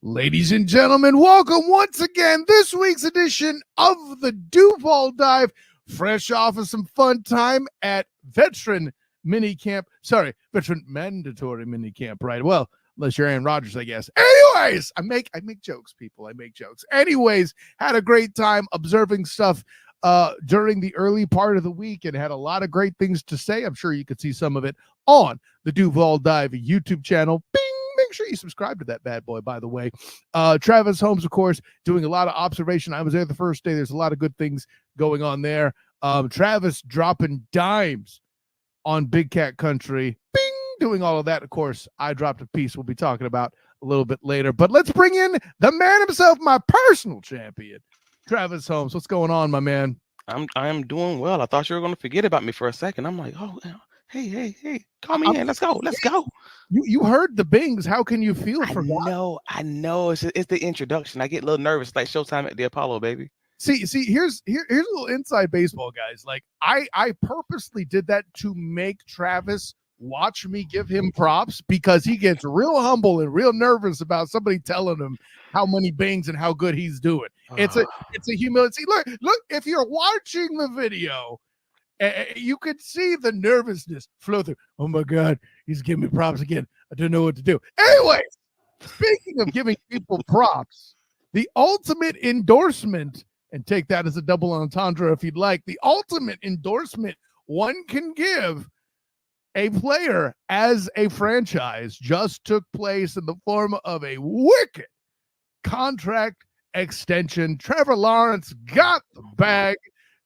Ladies and gentlemen, welcome once again. This week's edition of the Duval Dive, fresh off of some fun time at veteran minicamp. Sorry, veteran mandatory minicamp, right? Well, unless you're Aaron Rodgers, I guess. Anyways, I make jokes, people. I make jokes. Anyways, had a great time observing stuff during the early part of the week and had a lot of great things to say. I'm sure you could see some of it on the Duval Dive YouTube channel. Bing! Make sure you subscribe to that bad boy, by the way. Travis Holmes, of course, doing a lot of observation. I was there the first day. There's a lot of good things going on there. Travis dropping dimes on Big Cat Country. Bing! Doing all of that. Of course, I dropped a piece we'll be talking about a little bit later. But let's bring in the man himself, my personal champion, Travis Holmes. What's going on, my man? I am doing well. I thought you were going to forget about me for a second. I'm like, oh, hey, call me in. Let's go. You heard the bings. How can you feel for that? I know. It's the introduction. I get a little nervous, like Showtime at the Apollo, baby. See, here's a little inside baseball, guys. Like I purposely did that to make Travis watch me give him props because he gets real humble and real nervous about somebody telling him how many bings and how good he's doing. It's a humility. Look, if you're watching the video, you could see the nervousness flow through. Oh my God, he's giving me props again. I don't know what to do. Anyways, speaking of giving people props, the ultimate endorsement, and take that as a double entendre if you'd like, the ultimate endorsement one can give a player as a franchise just took place in the form of a wicked contract extension. Trevor Lawrence got the bag.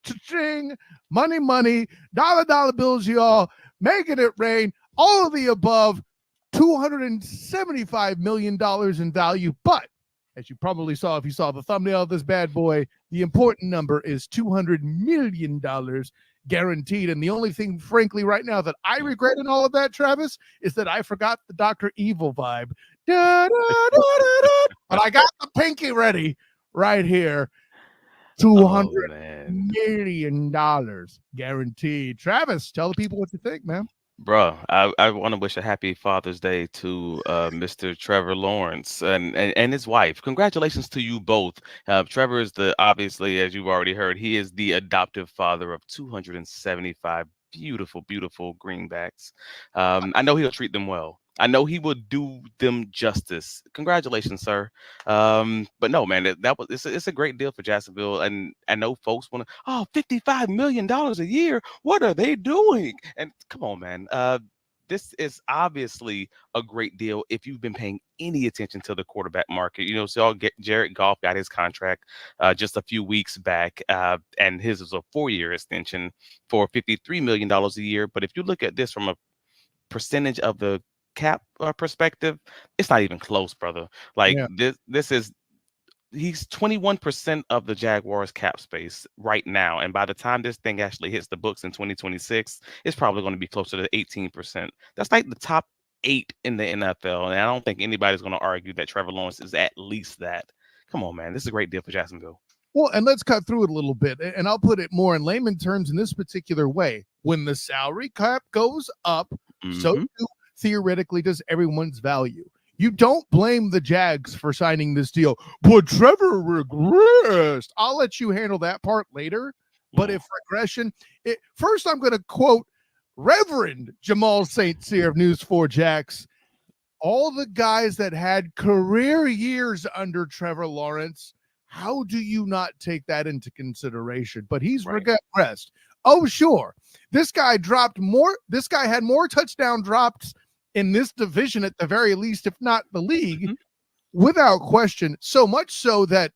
Cha-ching, money, dollar bills, y'all, making it rain, all of the above, $275 million in value. But as you probably saw, if you saw the thumbnail of this bad boy, the important number is $200 million guaranteed. And the only thing, frankly, right now that I regret in all of that, Travis, is that I forgot the Dr. Evil vibe. Da, da, da, da, da. But I got the pinky ready right here. $200 million guaranteed. Travis, tell the people what you think, man. Bro, I want to wish a happy Father's Day to Mr. Trevor Lawrence and his wife. Congratulations to you both. Trevor is obviously, as you've already heard, he is the adoptive father of 275 beautiful greenbacks. I know he'll treat them well. I know he will do them justice. Congratulations, sir. But no, man, it's a great deal for Jacksonville. And I know folks want to, $55 million a year. What are they doing? And come on, man. This is obviously a great deal if you've been paying any attention to the quarterback market. You know, so Jared Goff got his contract just a few weeks back, and his was a 4-year extension for $53 million a year. But if you look at this from a percentage of the cap perspective, it's not even close, brother. Like this is he's 21% of the Jaguars cap space right now, and by the time this thing actually hits the books in 2026, it's probably going to be closer to 18%. That's like the top 8 in the NFL, and I don't think anybody's going to argue that Trevor Lawrence is at least that. Come on, man, this is a great deal for Jacksonville. Well, and let's cut through it a little bit, and I'll put it more in layman terms in this particular way. When the salary cap goes up, so too theoretically does everyone's value. You don't blame the Jags for signing this deal, but Trevor regressed. I'll let you handle that part later. But if regression, first I'm going to quote Reverend Jamal St. Cyr of News4Jax. All the guys that had career years under Trevor Lawrence, how do you not take that into consideration? But he's regressed. Oh, sure. This guy had more touchdown drops in this division at the very least, if not the league, without question. So much so that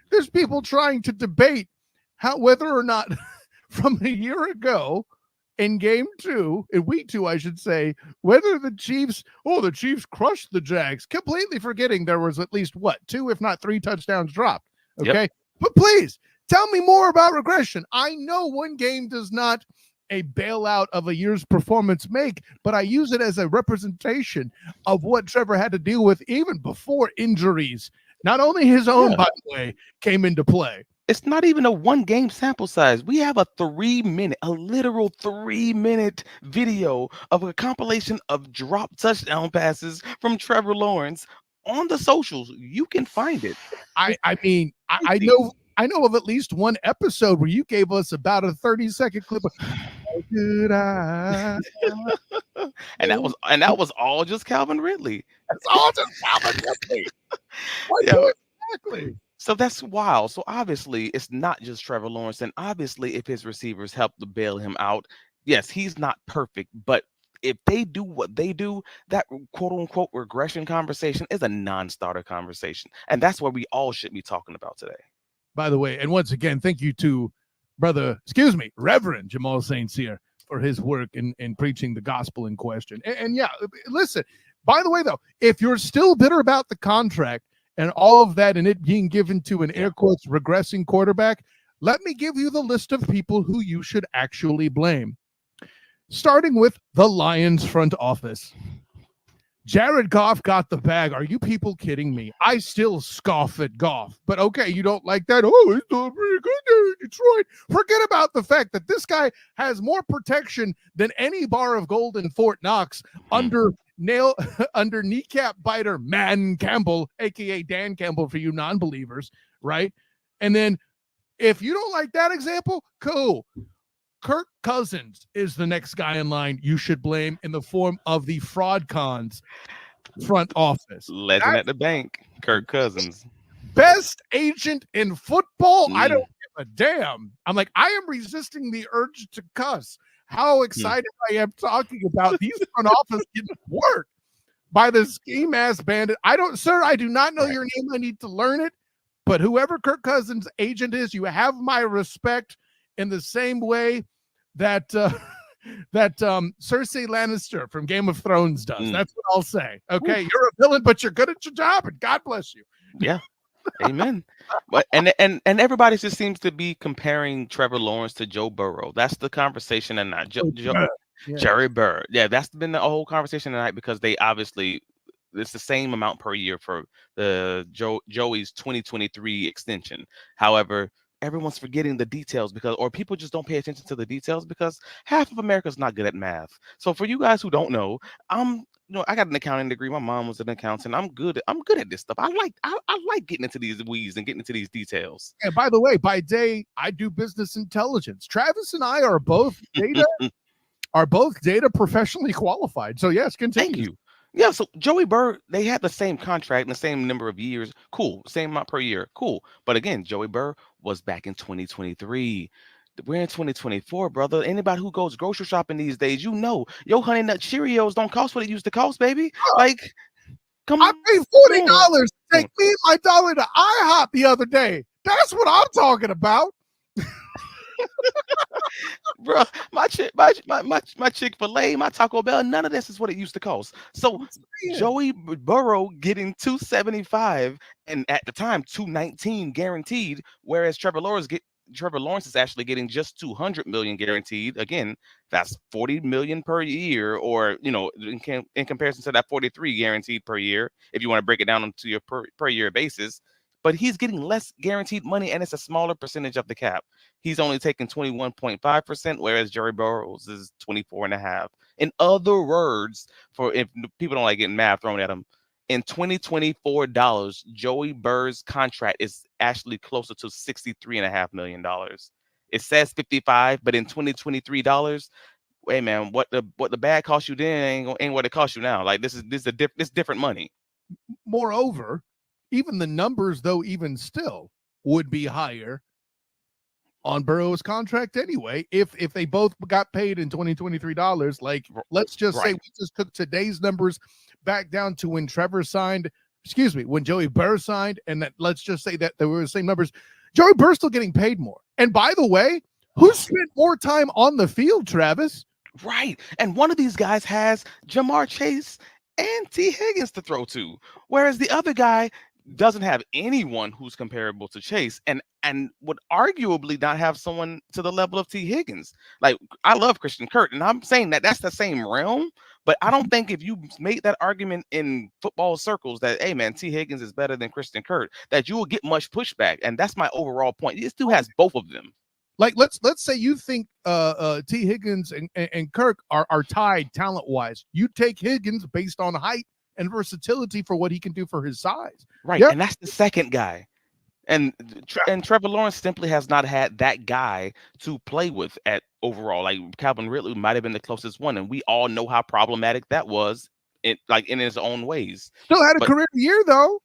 there's people trying to debate whether or not from a year ago in week 2, I should say, whether the Chiefs crushed the Jags, completely forgetting there was at least 2, if not 3 touchdowns dropped. Okay. Yep. But please tell me more about regression. I know one game does not a bailout of a year's performance make, but I use it as a representation of what Trevor had to deal with even before injuries. Not only his own, by the way, came into play. It's not even a 1-game sample size. We have a literal 3-minute video of a compilation of drop touchdown passes from Trevor Lawrence on the socials. You can find it. I mean, I know of at least one episode where you gave us about a 30-second clip of how could I. and that was all just Calvin Ridley. It's all just Calvin Ridley. What Yeah. exactly? So that's wild. So obviously, it's not just Trevor Lawrence, and obviously, if his receivers help to bail him out, yes, he's not perfect, but if they do what they do, that quote unquote regression conversation is a non-starter conversation, and that's what we all should be talking about today. By the way, and once again, thank you to Reverend Jamal St. Cyr for his work in preaching the gospel in question. And yeah, listen, by the way, though, if you're still bitter about the contract and all of that and it being given to an air quotes regressing quarterback, let me give you the list of people who you should actually blame. Starting with the Lions front office. Jared Goff got the bag. Are you people kidding me? I still scoff at Goff, but okay, you don't like that. Oh, he's doing pretty good there in Detroit. Forget about the fact that this guy has more protection than any bar of gold in Fort Knox under kneecap biter Man Campbell, aka Dan Campbell for you non-believers, right? And then if you don't like that example, cool. Kirk Cousins is the next guy in line you should blame in the form of the fraud cons front office. Legend at the bank, Kirk Cousins. Best agent in football? I don't give a damn. I'm like, I am resisting the urge to cuss. How excited I am talking about these front office getting work by the scheme ass bandit. I do not know your name. I need to learn it. But whoever Kirk Cousins' agent is, you have my respect in the same way that Cersei Lannister from Game of Thrones does. That's what I'll say. Okay, you're a villain, but you're good at your job, and God bless you. Yeah, amen. But and everybody just seems to be comparing Trevor Lawrence to Joe Burrow. That's the conversation, and not Jerry Burr. Yeah, that's been the whole conversation tonight because they obviously. It's the same amount per year for the Joey's 2023 extension. However, everyone's forgetting the details or people just don't pay attention to the details because half of America's not good at math. So for you guys who don't know, I got an accounting degree. My mom was an accountant. I'm good at this stuff. I like getting into these weeds and getting into these details. And by the way, by day, I do business intelligence. Travis and I are both data professionally qualified. So yes, continue. Thank you. Yeah, so Joey Burr, they had the same contract and the same number of years. Cool. Same amount per year. Cool. But again, Joey Burr was back in 2023. We're in 2024, brother. Anybody who goes grocery shopping these days, your Honey Nut Cheerios don't cost what it used to cost, baby. Like, come on. I paid $40 to take me and my dollar to IHOP the other day. That's what I'm talking about. Bro, my Chick-fil-A, my Taco Bell, none of this is what it used to cost. So Joey Burrow getting $275 and at the time $219 guaranteed, whereas Trevor Lawrence is actually getting just $200 million guaranteed. Again, that's $40 million per year, or in comparison to that $43 guaranteed per year, if you want to break it down onto your per year basis. But he's getting less guaranteed money, and it's a smaller percentage of the cap. He's only taking 21.5%, whereas Jerry Burrows is 24.5%. In other words, for if people don't like getting math thrown at them, in 2024 dollars, Joey Burr's contract is actually closer to $63.5 million. It says 55, but in 2023 dollars, hey man, what the bag cost you then ain't what it costs you now. Like this is different money. Moreover, even the numbers, though, even still would be higher on Burrow's contract anyway. If they both got paid in 2023 dollars, like let's just say we just took today's numbers back down to when when Joey Burr signed, and that let's just say that they were the same numbers. Joey Burr's still getting paid more. And by the way, who spent more time on the field, Travis? Right. And one of these guys has Jamar Chase and T. Higgins to throw to, whereas the other guy doesn't have anyone who's comparable to Chase and would arguably not have someone to the level of T. Higgins. Like, I love Christian Kirk, and I'm saying that that's the same realm, but I don't think if you made that argument in football circles that, hey, man, T. Higgins is better than Christian Kirk, that you will get much pushback, and that's my overall point. This dude has both of them. Like, let's say you think T. Higgins and Kirk are tied talent-wise. You take Higgins based on height and versatility for what he can do for his size. Right, Yeah, and that's the second guy. And Trevor Lawrence simply has not had that guy to play with at overall. Like Calvin Ridley might have been the closest one, and we all know how problematic that was, in his own ways. still had a But career year though,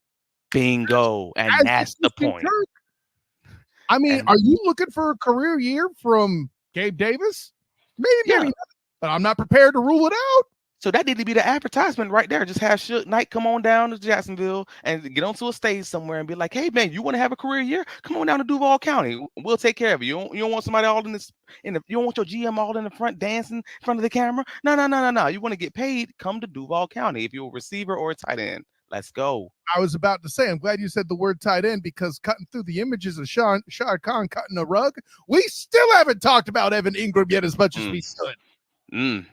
bingo, and as did that's the Christian point. Kirk. I mean, And are you looking for a career year from Gabe Davis? Maybe, yeah, maybe not, but I'm not prepared to rule it out. so that need to be the advertisement right there. Just have Suge Knight come on down to Jacksonville and get onto a stage somewhere and be like, "Hey man, you want to have a career year? Come on down to Duval County. We'll take care of you. You don't want somebody all in this you don't want your GM all in the front dancing in front of the camera. No, no, no, no, no. You want to get paid? Come to Duval County if you're a receiver or a tight end. Let's go." I was about to say, I'm glad you said the word tight end, because cutting through the images of Shad Khan cutting a rug, we still haven't talked about Evan Ingram yet as much as we should.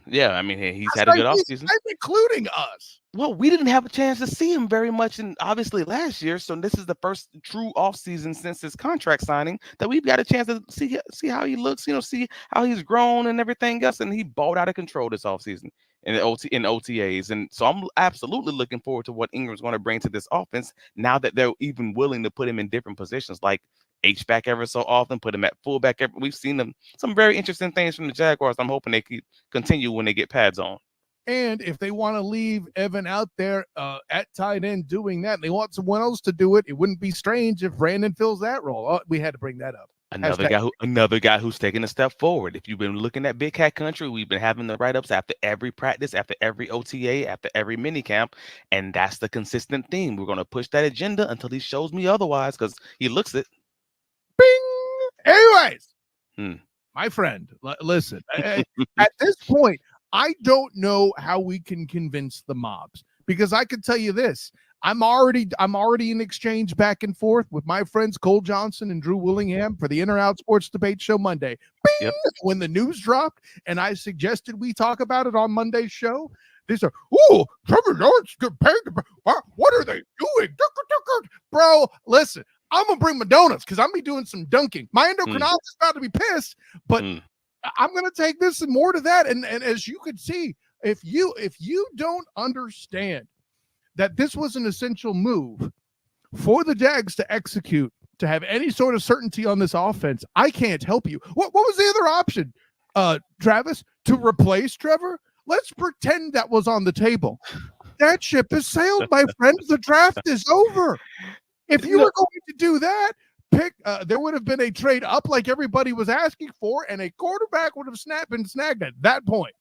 Yeah, I mean, he's That's had a like good offseason. including us. Well, we didn't have a chance to see him very much, and obviously last year. So this is the first true offseason since his contract signing that we've got a chance to see how he looks. See how he's grown and everything else. And he balled out of control this offseason in OTAs. And so I'm absolutely looking forward to what Ingram's going to bring to this offense now that they're even willing to put him in different positions, like H-back ever so often, put him at fullback. We've seen them some very interesting things from the Jaguars. I'm hoping they keep continue when they get pads on. And if they want to leave Evan out there at tight end doing that, and they want someone else to do it, it wouldn't be strange if Brandon fills that role. Oh, we had to bring that up. Another guy who's taking a step forward. If you've been looking at Big Cat Country, we've been having the write-ups after every practice, after every OTA, after every minicamp, and that's the consistent theme. We're going to push that agenda until he shows me otherwise, because he looks it. Bing! Anyways, my friend, listen, at this point, I don't know how we can convince the mobs, because I can tell you this. I'm already in exchange back and forth with my friends Cole Johnson and Drew Willingham for the In or Out Sports Debate Show Monday. Bing! Yep. When the news dropped and I suggested we talk about it on Monday's show, they said, "Oh, Trevor Lawrence get paid. What are they doing?" Bro, listen, I'm gonna bring my donuts because I'm be doing some dunking. My endocrinologist is about to be pissed, but I'm gonna take this and more to that. And as you could see, if you don't understand that this was an essential move for the Jags to execute, to have any sort of certainty on this offense, I can't help you. What was the other option, Travis? To replace Trevor? Let's pretend that was on the table. That ship has sailed, my friend. The draft is over. If you were going to do that, there would have been a trade up like everybody was asking for, and a quarterback would have been snagged at that point.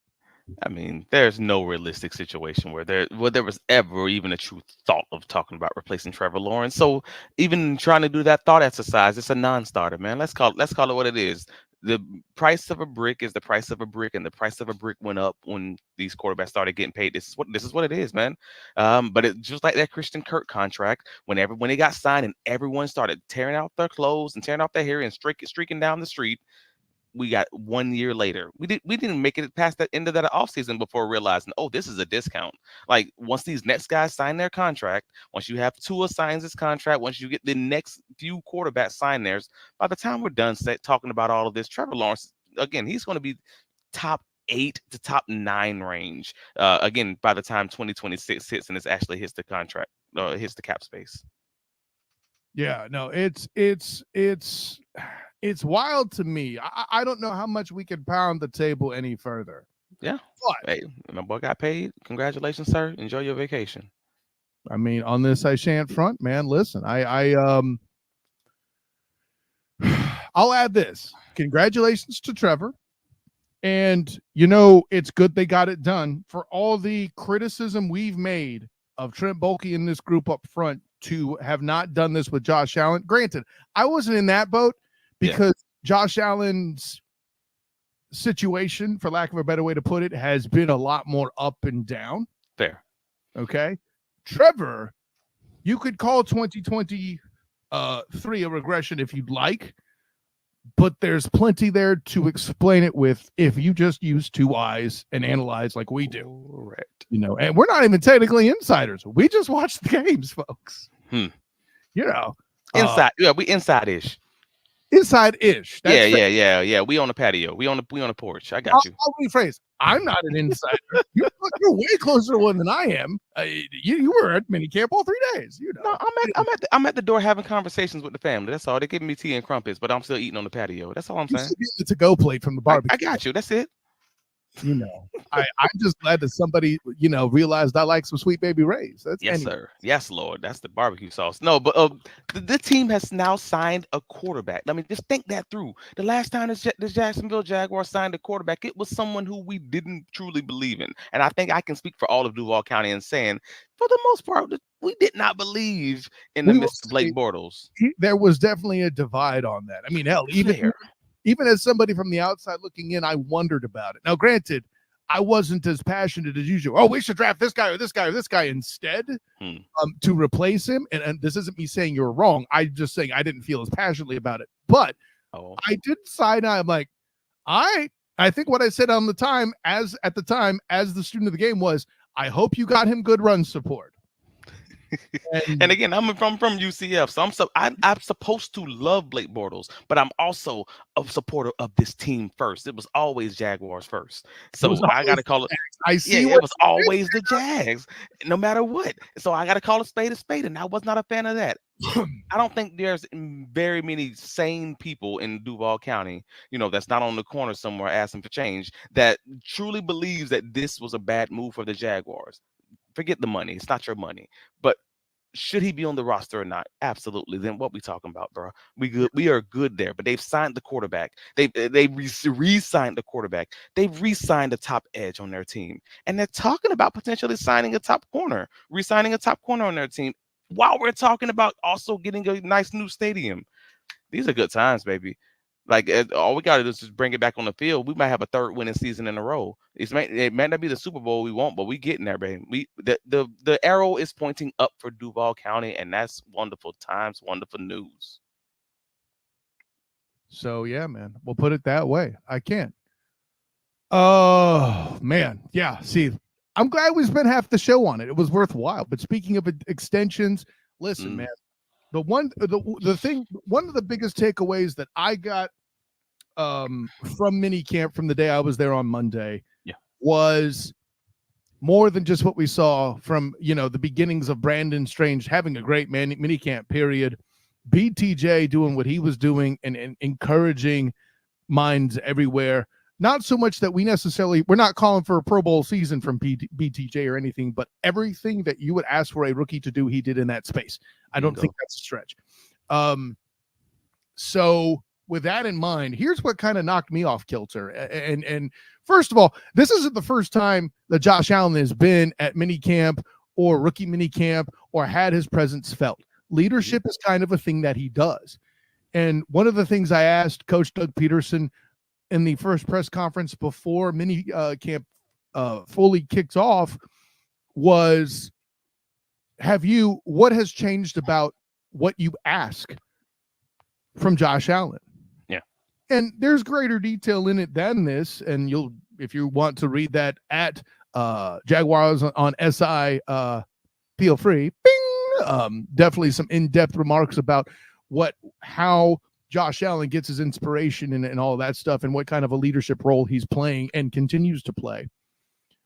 I mean, there's no realistic situation where there was ever even a true thought of talking about replacing Trevor Lawrence. So even trying to do that thought exercise, it's a non-starter, man. Let's call it what it is. The price of a brick is the price of a brick, and the price of a brick went up when these quarterbacks started getting paid. This is what it is, man. But it's just like that Christian Kirk contract. When it got signed and everyone started tearing out their clothes and tearing off their hair and streaking down the street, we got 1 year later. We didn't make it past the end of that offseason before realizing, oh, this is a discount. Like once these next guys sign their contract, once you have Tua signs his contract, once you get the next few quarterbacks sign theirs, by the time we're done talking about all of this, Trevor Lawrence, again, he's going to be top 8 to top 9 range. Again, by the time 2026 hits and it actually hits the contract, hits the cap space. Yeah, no, it's wild to me. I don't know how much we could pound the table any further. Yeah. But, hey, my boy got paid. Congratulations, sir. Enjoy your vacation. I mean, on this I shan't front, man. Listen, I'll add this. Congratulations to Trevor. And, it's good they got it done. For all the criticism we've made of Trent Baalke in this group up front to have not done this with Josh Allen. Granted, I wasn't in that boat because Josh Allen's situation, for lack of a better way to put it, has been a lot more up and down. Fair. Okay. Trevor, you could call 2023 a regression if you'd like, but there's plenty there to explain it with if you just use 2 eyes and analyze like we do. Correct. And we're not even technically insiders. We just watch the games, folks. Inside. We inside-ish. inside-ish. Yeah, That's fair. yeah. We on the patio. We on the porch. I got you. I'll rephrase. I'm not an insider. You're way closer to one than I am. You were at minicamp all 3 days. You No, know. I'm at the door having conversations with the family. That's all. They're giving me tea and crumpets, but I'm still eating on the patio. That's all I'm You saying. should get the to-go plate from the I barbecue. got you. That's it. You know, I'm just glad that somebody, realized I like some Sweet Baby Ray's. That's Yes, anyway. sir. Yes, Lord. That's the barbecue sauce. No, but the team has now signed a quarterback. I mean, just think that through. The last time the Jacksonville Jaguars signed a quarterback, it was someone who we didn't truly believe in. And I think I can speak for all of Duval County in saying, for the most part, we did not believe in the We will Mr. say Blake Bortles. there was definitely a divide on that. I mean, hell, Fair. even as somebody from the outside looking in, I wondered about it. Now, granted, I wasn't as passionate as usual. Oh, we should draft this guy or this guy or this guy instead to replace him. And this isn't me saying you're wrong. I'm just saying I didn't feel as passionately about it. But I did side eye. I'm like, I think what I said at the time as the student of the game was, I hope you got him good run support. And again, I'm from UCF, so I'm supposed to love Blake Bortles, but I'm also a supporter of this team first. It was always Jaguars first, so I got to call it. It was always the Jags, no matter what. So I got to call a spade, and I was not a fan of that. I don't think there's very many sane people in Duval County, that's not on the corner somewhere asking for change, that truly believes that this was a bad move for the Jaguars. Forget the money. It's not your money. But should he be on the roster or not? Absolutely. Then what we talking about, bro? We are good there. But they've signed the quarterback. They re-signed the quarterback. They've re-signed the top edge on their team. And they're talking about potentially signing a top corner, re-signing a top corner on their team, while we're talking about also getting a nice new stadium. These are good times, baby. Like, all we got to do is just bring it back on the field. We might have a third winning season in a row. It might not be the Super Bowl we want, but we getting there, baby. The arrow is pointing up for Duval County, and that's wonderful times, wonderful news. So yeah, man, we'll put it that way. I can't. Oh man, yeah. See, I'm glad we spent half the show on it. It was worthwhile. But speaking of extensions, listen, man. One of the biggest takeaways that I got from minicamp from the day I was there on Monday was more than just what we saw from the beginnings of Brandon Strange having a great minicamp period. BTJ doing what he was doing and encouraging minds everywhere. Not so much that we're not calling for a Pro Bowl season from BTJ or anything, but everything that you would ask for a rookie to do, he did in that space. I don't think that's a stretch. So with that in mind, here's what kind of knocked me off kilter. And first of all, this isn't the first time that Josh Allen has been at minicamp or rookie minicamp or had his presence felt. Leadership is kind of a thing that he does. And one of the things I asked Coach Doug Peterson in the first press conference before minicamp fully kicks off was, what has changed about what you ask from Josh Allen? Yeah. And there's greater detail in it than this. And if you want to read that at Jaguars on SI, feel free. Bing! Definitely some in-depth remarks about how Josh Allen gets his inspiration and all that stuff and what kind of a leadership role he's playing and continues to play.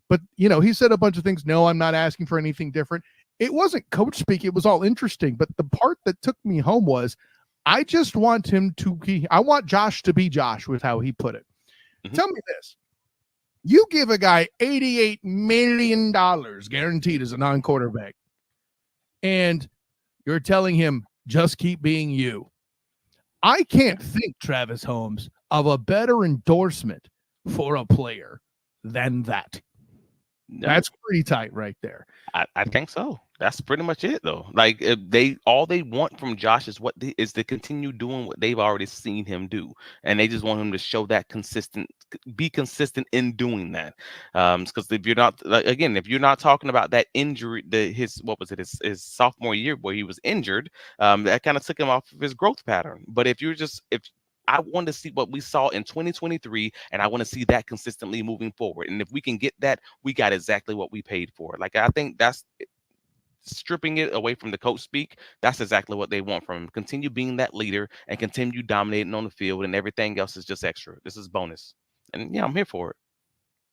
But, he said a bunch of things. No, I'm not asking for anything different. It wasn't coach speak. It was all interesting. But the part that took me home was, I just want I want Josh to be Josh, with how he put it. Tell me this. You give a guy $88 million guaranteed as a non-quarterback, and you're telling him, just keep being you. I can't think, Travis Holmes, of a better endorsement for a player than that. No. That's pretty tight right there. I think so. That's pretty much it, though. Like, all they want from Josh is to continue doing what they've already seen him do, and they just want him to show that be consistent in doing that. Because if you're not, if you're not talking about that injury, his sophomore year where he was injured, that kind of took him off of his growth pattern. But if I want to see what we saw in 2023, and I want to see that consistently moving forward. And if we can get that, we got exactly what we paid for. Like, I think stripping it away from the coach speak, that's exactly what they want from him. Continue being that leader and continue dominating on the field, and everything else is just extra. This is bonus. And yeah, I'm here for it.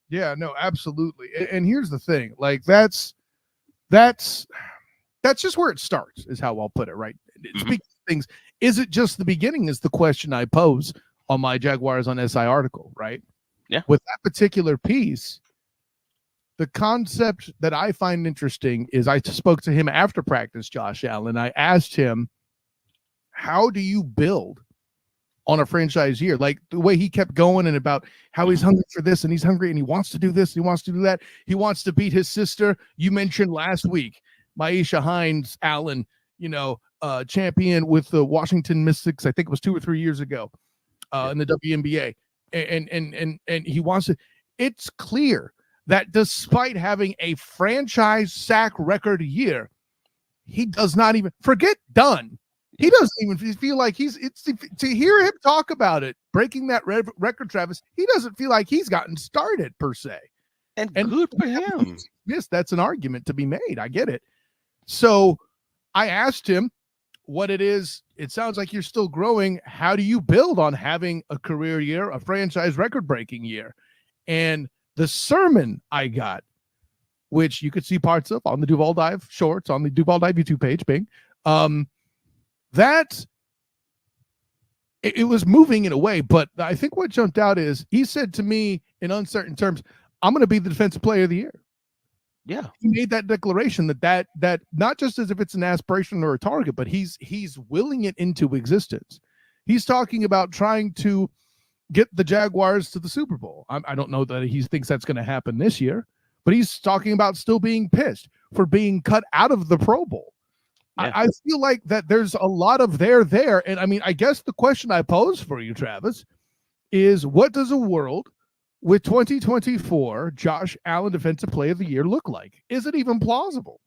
Yeah, no, absolutely. And here's the thing, like that's just where it starts, is how I'll put it, right? Speaking of things, is it just the beginning is the question I pose on my Jaguars on SI article, right? Yeah. With that particular piece, the concept that I find interesting is I spoke to him after practice, Josh Allen. I asked him, how do you build on a franchise year? Like the way he kept going and about how he's hungry for this and he's hungry and he wants to do this and he wants to do that. He wants to beat his sister. You mentioned last week, Maisha Hines Allen, champion with the Washington Mystics. I think it was 2 or 3 years ago in the WNBA. And he wants to, it's clear that despite having a franchise sack record year, he does not even forget done. He doesn't even feel like to hear him talk about it, breaking that record, Travis, he doesn't feel like he's gotten started per se. And good for him. Yes, that's an argument to be made. I get it. So I asked him what it is. It sounds like you're still growing. How do you build on having a career year, a franchise record breaking year? And the sermon I got, which you could see parts of on the Duval Dive shorts on the Duval Dive YouTube page, Bing, that it was moving in a way, but I think what jumped out is he said to me in uncertain terms, I'm going to be the defensive player of the year. Yeah. He made that declaration that not just as if it's an aspiration or a target, but he's willing it into existence. He's talking about trying to get the Jaguars to the Super Bowl. I don't know that he thinks that's going to happen this year, but he's talking about still being pissed for being cut out of the Pro Bowl. Yeah. I feel like that there's a lot of there. And I mean, I guess the question I pose for you, Travis, is what does a world with 2024 Josh Allen Defensive Player of the Year look like? Is it even plausible?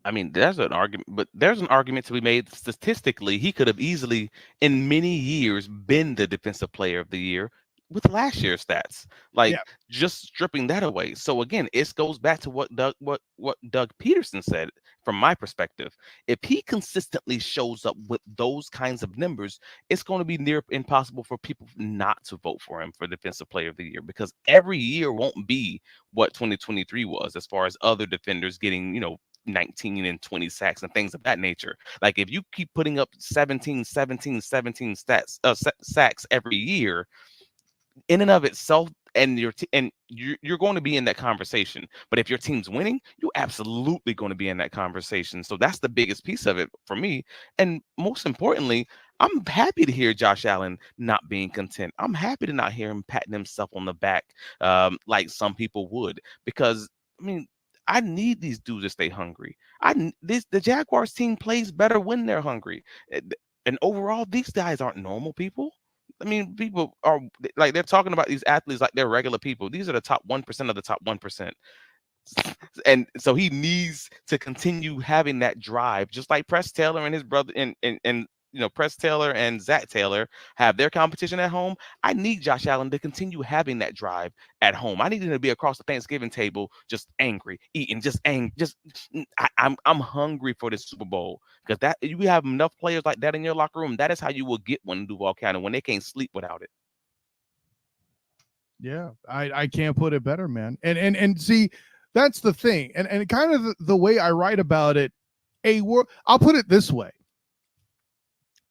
I mean, there's an argument to be made statistically. He could have easily, in many years, been the Defensive Player of the Year with last year's stats. Like, just stripping that away. So again, it goes back to what Doug Peterson said. From my perspective, if he consistently shows up with those kinds of numbers, it's going to be near impossible for people not to vote for him for Defensive Player of the Year, because every year won't be what 2023 was as far as other defenders getting, 19 and 20 sacks and things of that nature. Like, if you keep putting up 17 stats sacks every year, in and of itself, and you're going to be in that conversation. But if your team's winning, you're absolutely going to be in that conversation. So that's the biggest piece of it for me. And most importantly, I'm happy to hear Josh Allen not being content. I'm happy to not hear him patting himself on the back like some people would, because I mean, I need these dudes to stay hungry. The Jaguars team plays better when they're hungry. And overall, these guys aren't normal people. I mean, people are like, they're talking about these athletes like they're regular people. These are the top 1% of the top 1%. And so he needs to continue having that drive, just like Press Taylor and his brother and Press Taylor and Zach Taylor have their competition at home. I need Josh Allen to continue having that drive at home. I need him to be across the Thanksgiving table, just angry, eating, I'm hungry for this Super Bowl, because that you have enough players like that in your locker room. That is how you will get one in Duval County, when they can't sleep without it. Yeah, I can't put it better, man. And see, that's the thing. And kind of the way I write about it, I'll put it this way.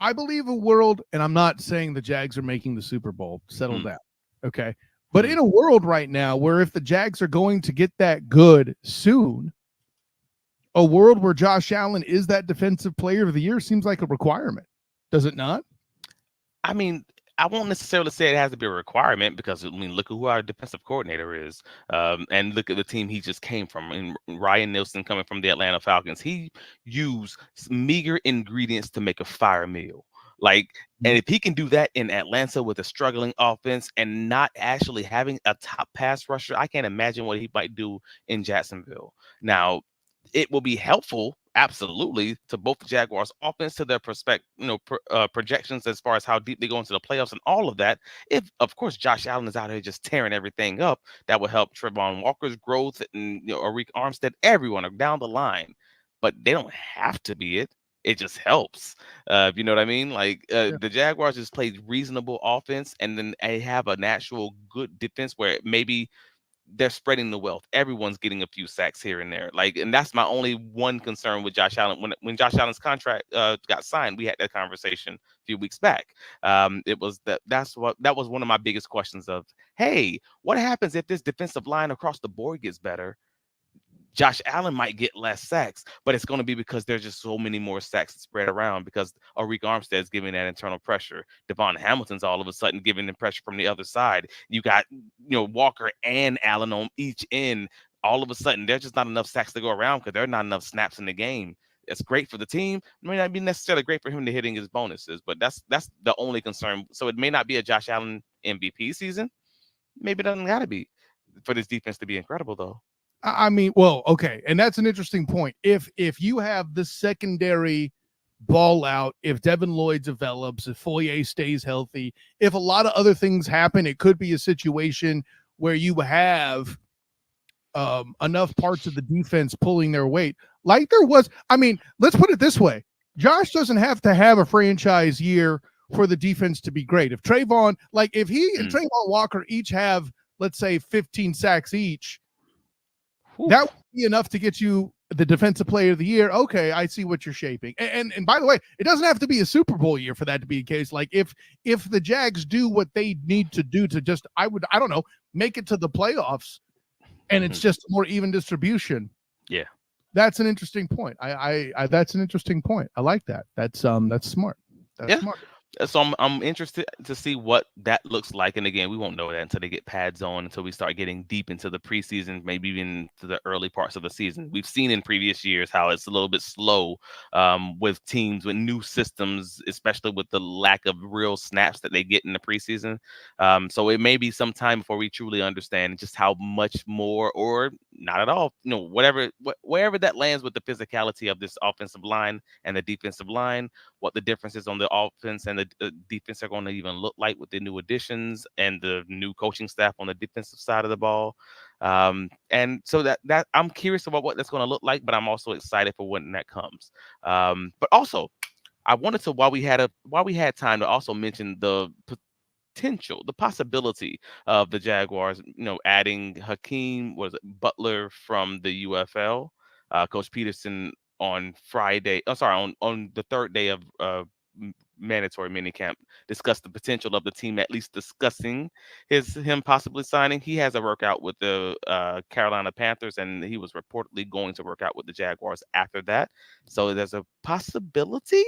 I believe a world, and I'm not saying the Jags are making the Super Bowl, settle down, okay? But in a world right now where if the Jags are going to get that good soon, a world where Josh Allen is that Defensive Player of the Year seems like a requirement. Does it not? I mean, I won't necessarily say it has to be a requirement, because I mean, look at who our defensive coordinator is, and look at the team he just came from. And Ryan Nielsen, coming from the Atlanta Falcons, he used meager ingredients to make a fire meal. Like, and if he can do that in Atlanta with a struggling offense and not actually having a top pass rusher, I can't imagine what he might do in Jacksonville. Now, it will be helpful, absolutely, to both the Jaguars offense, to their projections as far as how deep they go into the playoffs and all of that. If, of course, Josh Allen is out here just tearing everything up, that will help Trevon Walker's growth and Arik Armstead, everyone down the line. but they don't have to be it. It just helps. You know what I mean? Like Yeah. the Jaguars just play reasonable offense, and then they have a natural good defense where maybe they're spreading the wealth. Everyone's getting a few sacks here and there. Like, and that's my only one concern with Josh Allen. When Josh Allen's contract got signed, we had that conversation a few weeks back. It was that was one of my biggest questions of, hey, what happens if this defensive line across the board gets better? Josh Allen might get less sacks, but it's going to be because there's just so many more sacks spread around because Arik Armstead's giving that internal pressure. Devon Hamilton's all of a sudden giving the pressure from the other side. You got, Walker and Allen on each end. All of a sudden, there's just not enough sacks to go around because there are not enough snaps in the game. It's great for the team. It may not be necessarily great for him to hitting his bonuses, but that's the only concern. So it may not be a Josh Allen MVP season. Maybe it doesn't got to be for this defense to be incredible, though. I mean, well, okay, and that's an interesting point. If you have the secondary ball out, if Devin Lloyd develops, if Foye stays healthy, if a lot of other things happen, it could be a situation where you have enough parts of the defense pulling their weight, like there was. I mean, let's put it this way: Josh doesn't have to have a franchise year for the defense to be great. If Trayvon, if he and Trayvon Walker each have, let's say, 15 sacks each. That would be enough to get you the defensive player of the year. Okay, I see what you're shaping. And by the way, it doesn't have to be a Super Bowl year for that to be the case. Like if the Jags do what they need to do to just, I don't know, make it to the playoffs, and it's just a more even distribution. Yeah, that's an interesting point. I that's an interesting point. I like that. That's smart. That's smart. So I'm interested to see what that looks like. And again, we won't know that until they get pads on, until we start getting deep into the preseason, maybe even to the early parts of the season. We've seen in previous years how it's a little bit slow with teams with new systems, especially with the lack of real snaps that they get in the preseason. So it may be some time before we truly understand just how much more, or not at all, wherever that lands with the physicality of this offensive line and the defensive line, what the differences on the offense and the defense are going to even look like with the new additions and the new coaching staff on the defensive side of the ball. And so that I'm curious about what that's going to look like, but I'm also excited for when that comes. But also, I wanted to, while we had time, to also mention the potential, the possibility of the Jaguars, adding Hakeem Butler from the UFL. Coach Peterson on Friday, on the third day of mandatory minicamp, discussed the potential of the team at least discussing him possibly signing. He has a workout with the Carolina Panthers, and he was reportedly going to work out with the Jaguars after that. So there's a possibility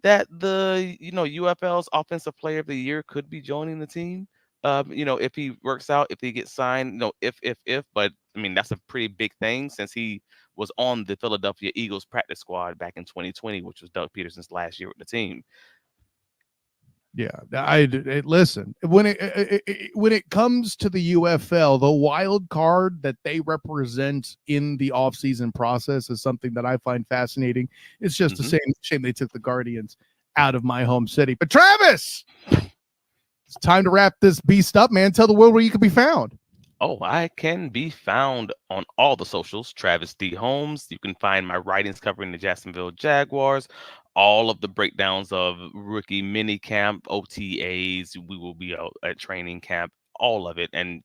that the UFL's offensive player of the year could be joining the team. If he works out, if he gets signed, if, but I mean, that's a pretty big thing since he was on the Philadelphia Eagles practice squad back in 2020, which was Doug Peterson's last year with the team. Yeah, listen, when it comes to the UFL, the wild card that they represent in the offseason process is something that I find fascinating. It's just a shame they took the Guardians out of my home city. But Travis, it's time to wrap this beast up, man. Tell the world where you can be found. Oh, I can be found on all the socials, Travis D. Holmes. You can find my writings covering the Jacksonville Jaguars, all of the breakdowns of rookie minicamp, OTAs. We will be out at training camp, all of it, and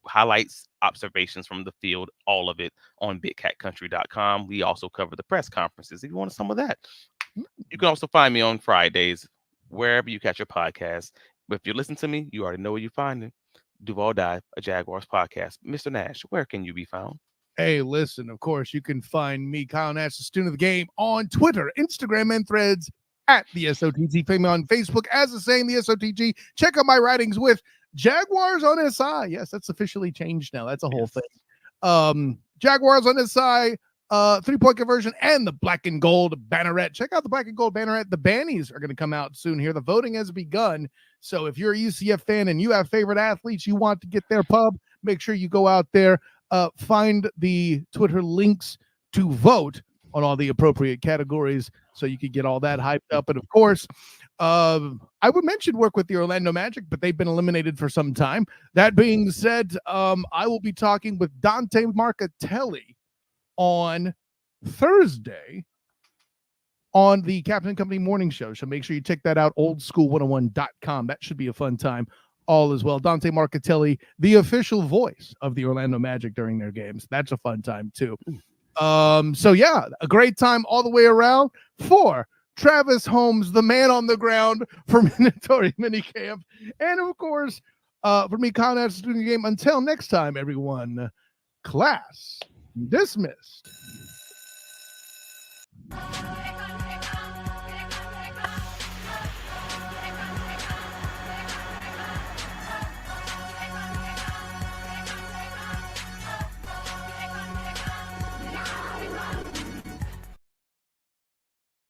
highlights, observations from the field, all of it on bigcatcountry.com. We also cover the press conferences if you want some of that. You can also find me on Fridays, wherever you catch your podcast. But if you listen to me, you already know where you find it. Duval Dive, a Jaguars podcast. Mr. Nash, where can you be found? Hey, listen, of course, you can find me, Kyle Nash, the student of the game, on Twitter, Instagram, and Threads at the SOTG. Find me on Facebook as the same, the SOTG. Check out my writings with Jaguars on SI. Yes, that's officially changed now. That's a whole thing. Jaguars on SI, 3-point conversion, and the black and gold banneret. Check out the black and gold banneret. The bannies are going to come out soon here. The voting has begun. So if you're a UCF fan and you have favorite athletes you want to get their pub, make sure you go out there, find the Twitter links to vote on all the appropriate categories so you can get all that hyped up. And of course, I would mention work with the Orlando Magic, but they've been eliminated for some time. That being said, I will be talking with Dante Marcatelli on Thursday on the Captain Company Morning Show. So make sure you check that out, oldschool101.com. That should be a fun time all as well. Dante Marcatelli, the official voice of the Orlando Magic during their games. That's a fun time too. So yeah, a great time all the way around for Travis Holmes, the man on the ground for Mandatory Minicamp. And of course, for me, Conrad, student game. Until next time, everyone, class dismissed.